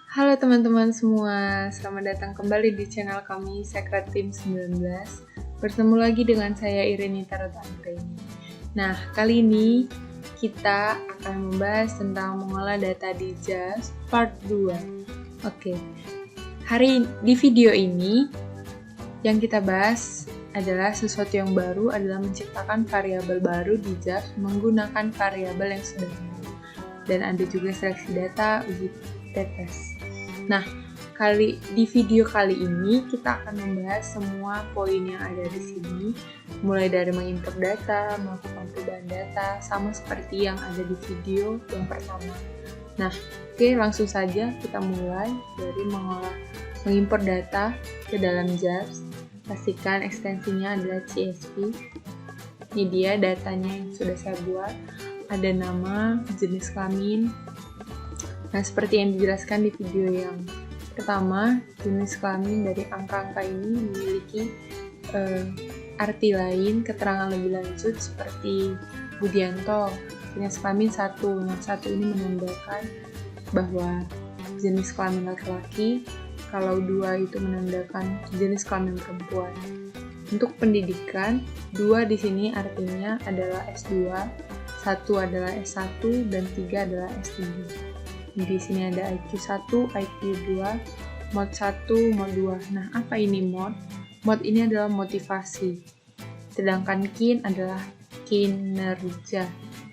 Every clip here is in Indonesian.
Halo teman-teman semua, selamat datang kembali di channel kami Secret Team 19. Bertemu lagi dengan saya Irini Tarutangreni. Nah, kali ini kita akan membahas tentang mengolah data di JAS part 2. Oke, di video ini yang kita bahas adalah sesuatu yang baru adalah menciptakan variabel baru di JAS menggunakan variabel yang sudah ada. Dan ada juga seleksi data, uji tes. Nah, di video kali ini kita akan membahas semua poin yang ada di sini, mulai dari mengimport data, melakukan perubahan data, sama seperti yang ada di video yang pertama. Nah, oke, langsung saja kita mulai dari mengimport data ke dalam JAS. Pastikan ekstensinya adalah CSV. Ini dia datanya yang sudah saya buat. Ada nama, jenis kelamin. Nah, seperti yang dijelaskan di video yang pertama, jenis kelamin dari angka-angka ini memiliki arti lain, keterangan lebih lanjut seperti Budianto, jenis kelamin 1. Nah, 1 ini menandakan bahwa jenis kelamin laki-laki, kalau 2 itu menandakan jenis kelamin perempuan. Untuk pendidikan, 2 di sini artinya adalah S2, 1 adalah S1, dan 3 adalah S3. Di sini ada IQ 1, IQ 2, mod 1, mod 2. Nah, apa ini mod? Mod ini adalah motivasi. Sedangkan kin adalah kinerja.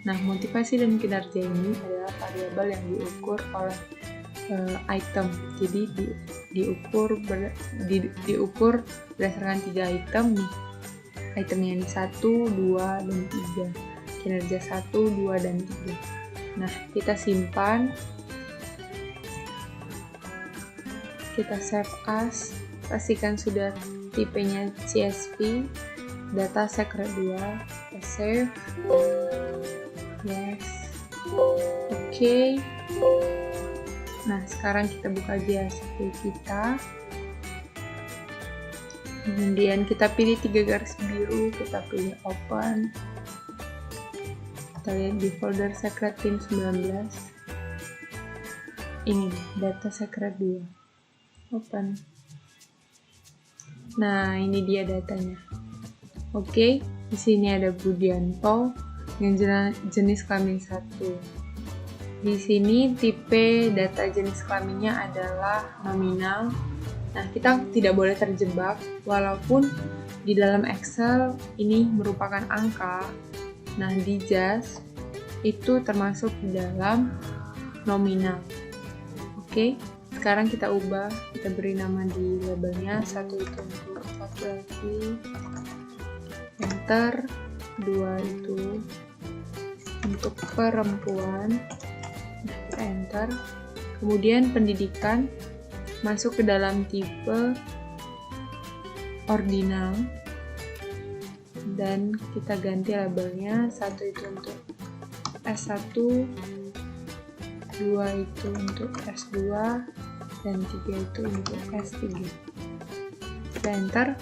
Nah, motivasi dan kinerja ini adalah variabel yang diukur oleh item. Jadi diukur berdasarkan 3 item nih. Itemnya ini 1, 2, dan 3. Kinerja 1, 2, dan 3. Nah, kita simpan. Kita save as, pastikan sudah tipenya CSV, data secret 2, kita save, yes, oke. Nah, sekarang kita buka CSV kita, kemudian kita pilih 3 garis biru, kita pilih open, kita lihat di folder secret team 19, ini data secret 2. Open. Nah, ini dia datanya. Oke, di sini ada Budianto dengan jenis kelamin 1. Di sini tipe data jenis kelaminnya adalah nominal. Nah, kita tidak boleh terjebak walaupun di dalam Excel ini merupakan angka. Nah, di JAS itu termasuk di dalam nominal. Oke. Sekarang kita ubah, kita beri nama di labelnya, 1 itu untuk laki-laki, enter, 2 itu untuk perempuan, nah, kita enter. Kemudian pendidikan masuk ke dalam tipe ordinal dan kita ganti labelnya, 1 itu untuk S1, 2 itu untuk S2, dan 3 itu untuk S3. Kita enter.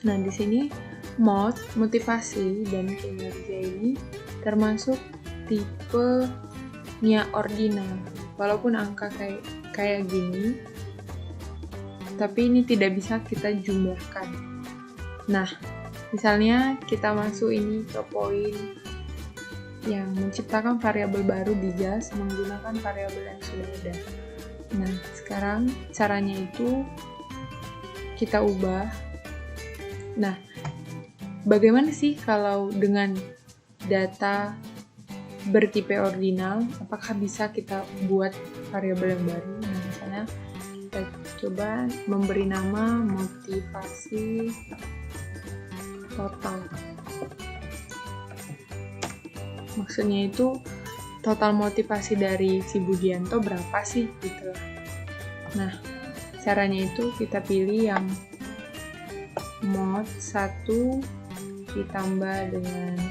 Nah, di sini mod, motivasi, dan kinerja ini termasuk tipenya ordinal. Walaupun angka kayak gini, tapi ini tidak bisa kita jumlahkan. Nah, misalnya kita masuk ini ke poin yang menciptakan variabel baru di JAS menggunakan variabel yang sudah ada. Nah, sekarang caranya itu kita ubah. Nah, bagaimana sih kalau dengan data bertipe ordinal, apakah bisa kita buat variabel yang baru? Nah, misalnya kita coba memberi nama motivasi total. Maksudnya itu total motivasi dari si Budianto berapa sih gitu. Nah, caranya itu kita pilih yang mod 1 ditambah dengan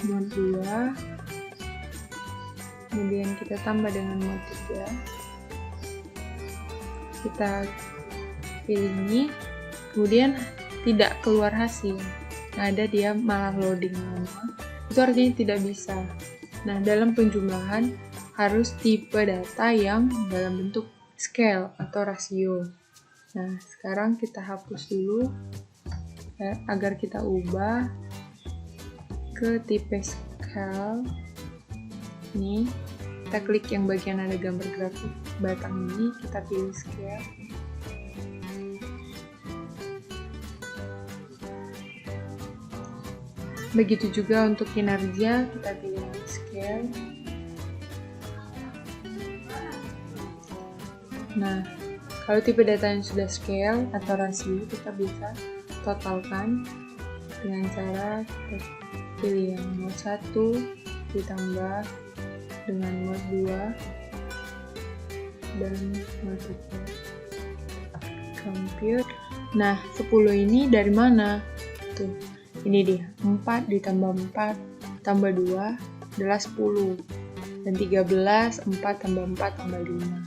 mod 2, kemudian kita tambah dengan mod 3, kita pilih ini, kemudian tidak keluar hasil. Ada dia malah loading nama, itu artinya tidak bisa. Nah, dalam penjumlahan harus tipe data yang dalam bentuk scale atau rasio. Nah, sekarang kita hapus dulu agar kita ubah ke tipe scale. Nih, kita klik yang bagian ada gambar grafik batang ini, kita pilih scale. Begitu juga untuk kinerja, kita pilih scale. Nah, kalau tipe data yang sudah scale atau rasio, kita bisa totalkan dengan cara kita pilih yang mode 1 ditambah dengan mode 2 dan mode 3. Compute. Nah, 10 ini dari mana? Tuh, ini dia. 4 ditambah 4 tambah 2 adalah 10. Dan 13, 4 tambah 4 tambah 5.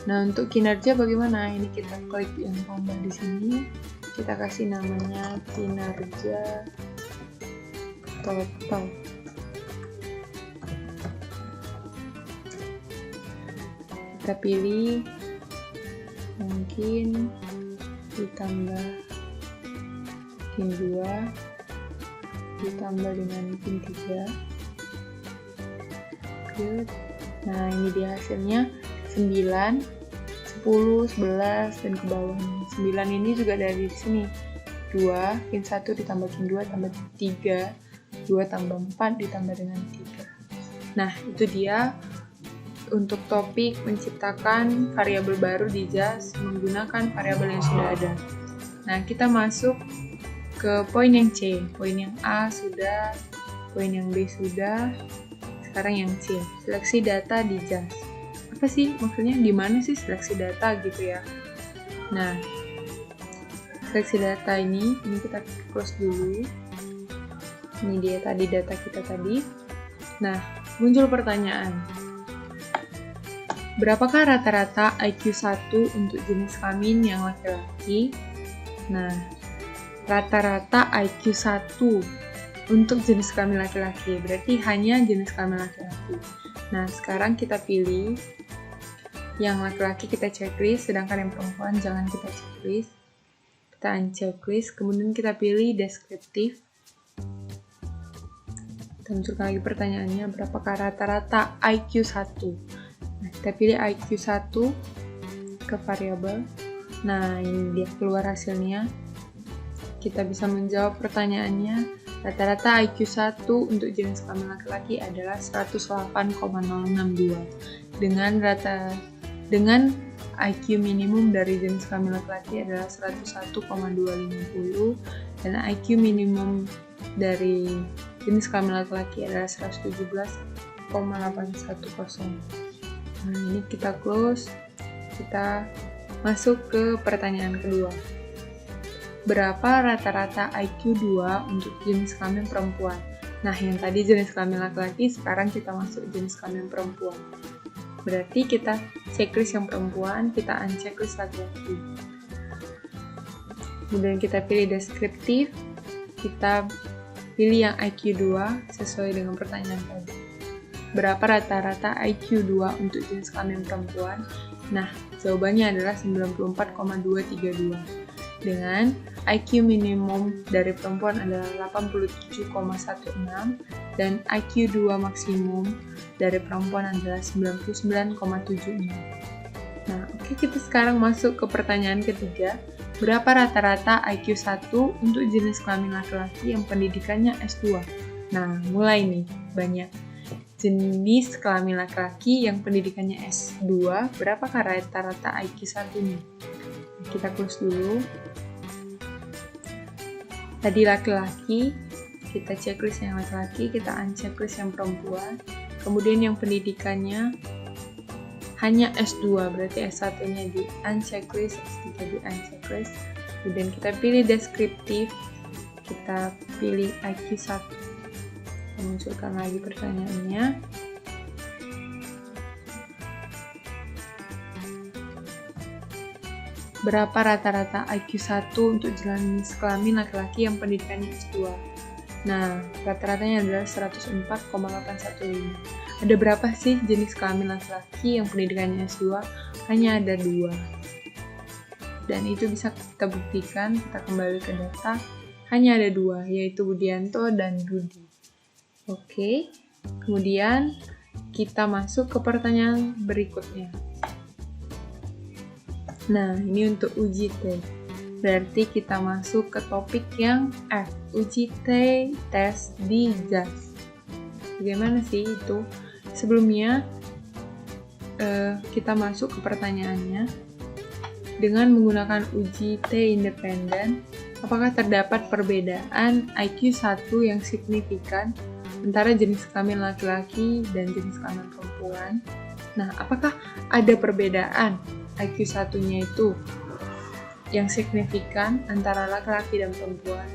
Nah, untuk kinerja bagaimana? Ini kita klik yang tambah di sini. Kita kasih namanya kinerja total. Kita pilih mungkin ditambah pin 2 ditambah dengan pin 3. Good. Nah, ini dia hasilnya 9, 10, 11, dan ke bawahnya. 9 ini juga dari sini. 2, pin 1 ditambah pin 2 tambah 3, 2 tambah 4 ditambah dengan 3. Nah, itu dia untuk topik menciptakan variabel baru di JAS menggunakan variabel yang sudah ada. Nah, kita masuk ke poin yang C. Poin yang A sudah, poin yang B sudah, sekarang yang C. Seleksi data di JAS. Apa sih maksudnya, gimana sih seleksi data gitu ya? Nah, seleksi data ini kita close dulu. Ini dia tadi data kita tadi. Nah, muncul pertanyaan. Berapakah rata-rata IQ 1 untuk jenis kelamin yang laki-laki? Nah, rata-rata IQ 1 untuk jenis kelamin laki-laki, berarti hanya jenis kelamin laki-laki. Nah, sekarang kita pilih yang laki-laki, kita checklist, sedangkan yang perempuan jangan kita checklist. Kita unchecklist, kemudian kita pilih deskriptif. Kita munculkan lagi pertanyaannya, berapakah rata-rata IQ 1? Nah, kita pilih IQ 1 ke variabel. Nah, ini dia keluar hasilnya. Kita bisa menjawab pertanyaannya. Rata-rata IQ 1 untuk jenis kelamin laki-laki adalah 108,062 dengan IQ minimum dari jenis kelamin laki-laki adalah 101,250 dan IQ minimum dari jenis kelamin laki-laki adalah 117,810. Nah, ini kita close. Kita masuk ke pertanyaan kedua. Berapa rata-rata IQ 2 untuk jenis kelamin perempuan? Nah, yang tadi jenis kelamin laki-laki, sekarang kita masuk jenis kelamin perempuan. Berarti kita checklist yang perempuan, kita unchecklist laki-laki. Kemudian kita pilih deskriptif, kita pilih yang IQ 2 sesuai dengan pertanyaan tadi. Berapa rata-rata IQ 2 untuk jenis kelamin perempuan? Nah, jawabannya adalah 94,232. Dengan IQ minimum dari perempuan adalah 87,16 dan IQ 2 maksimum dari perempuan adalah 99,76. Nah, oke, kita sekarang masuk ke pertanyaan ketiga. Berapa rata-rata IQ 1 untuk jenis kelamin laki-laki yang pendidikannya S2? Nah, mulai nih, banyak. Jenis kelamin laki-laki yang pendidikannya S2, berapakah rata-rata IQ 1 nih? Kita close dulu. Tadi laki-laki, kita checklist yang laki-laki, kita unchecklist yang perempuan. Kemudian yang pendidikannya hanya S2, berarti S1-nya di unchecklist, S3 di unchecklist. Kemudian kita pilih deskriptif, kita pilih IQ 1. Kita munculkan lagi pertanyaannya. Berapa rata-rata IQ 1 untuk jenis kelamin laki-laki yang pendidikannya S2? Nah, rata-ratanya adalah 104,815. ada berapa sih jenis kelamin laki-laki yang pendidikannya S2? Hanya ada 2. Dan itu bisa kita buktikan, kita kembali ke data, hanya ada 2, yaitu Budianto dan Rudi. Oke, kemudian kita masuk ke pertanyaan berikutnya. Nah, ini untuk uji T. Berarti kita masuk ke topik yang F, uji T, tes di JAS. Bagaimana sih itu? Sebelumnya, kita masuk ke pertanyaannya. Dengan menggunakan uji T independen, apakah terdapat perbedaan IQ 1 yang signifikan antara jenis kelamin laki-laki dan jenis kelamin perempuan? Nah, apakah ada perbedaan IQ 1-nya itu yang signifikan antara laki-laki dan perempuan?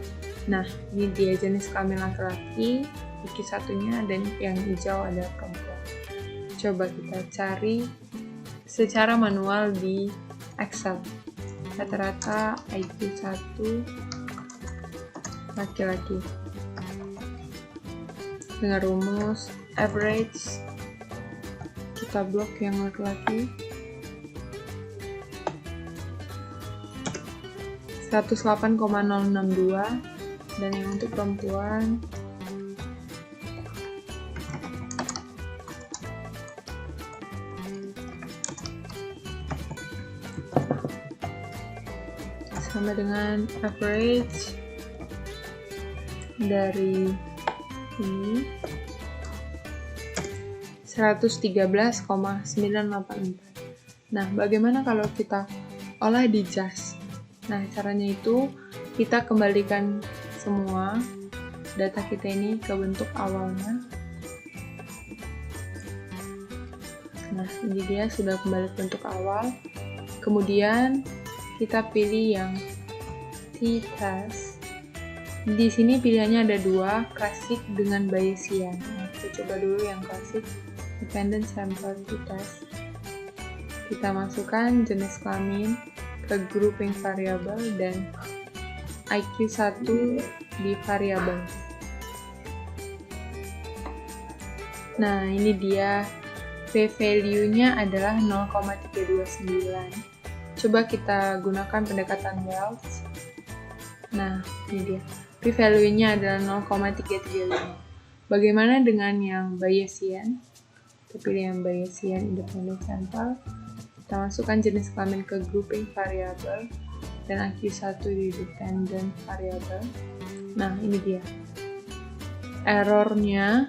Nah, ini dia jenis kelamin laki-laki, IQ 1-nya, dan yang hijau adalah perempuan. Coba kita cari secara manual di Excel. Rata-rata IQ 1 laki-laki. Dengan rumus average, kita blok yang laki-laki 108,062, dan yang untuk perempuan 108,062 sama dengan average dari ini 113,984. Nah, bagaimana kalau kita olah di JAS? Nah, caranya itu kita kembalikan semua data kita ini ke bentuk awalnya. Nah, ini dia sudah kembali ke bentuk awal. Kemudian kita pilih yang t-test. Di sini pilihannya ada 2, klasik dengan Bayesian. Nah, kita coba dulu yang klasik, dependent sample t-test. Kita masukkan jenis kelamin ke grouping variabel dan IQ 1 di variabel. Nah, ini dia p-value-nya adalah 0,329. Coba kita gunakan pendekatan Welch. Nah, ini dia. P-value-nya adalah 0,335. Bagaimana dengan yang Bayesian? Kita pilih yang Bayesian independent sample. Kita masukkan jenis kelamin ke grouping variabel dan IQ 1 di dependent variable. Nah, ini dia. Errornya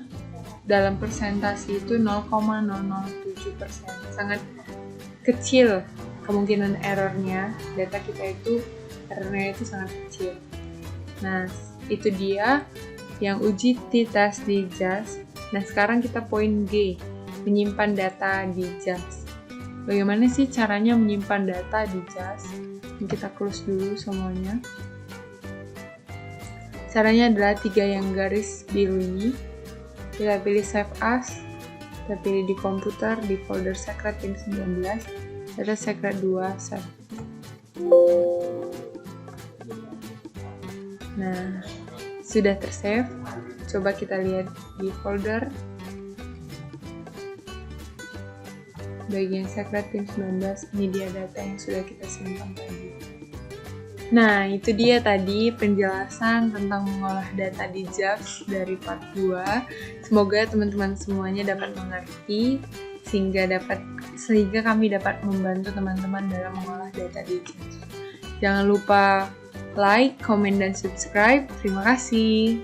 dalam persentase itu 0,007%. Sangat kecil kemungkinan errornya. Data kita itu errornya itu sangat kecil. Nah, itu dia yang uji t-test di JAS. Nah, sekarang kita poin G, menyimpan data di JAS. Bagaimana sih caranya menyimpan data di JAS? Kita close dulu semuanya. Caranya adalah 3 yang garis biru ini. Kita pilih Save As, kita pilih di komputer, di folder Secret Tim 19, ada Secret 2, Save. Nah, sudah tersave. Coba kita lihat di folder bagian Secret Tim 19, ini dia data yang sudah kita simpan tadi. Nah, itu dia tadi penjelasan tentang mengolah data di JAS dari part 2. Semoga teman-teman semuanya dapat mengerti sehingga kami dapat membantu teman-teman dalam mengolah data di JAS. Jangan lupa like, comment, dan subscribe. Terima kasih.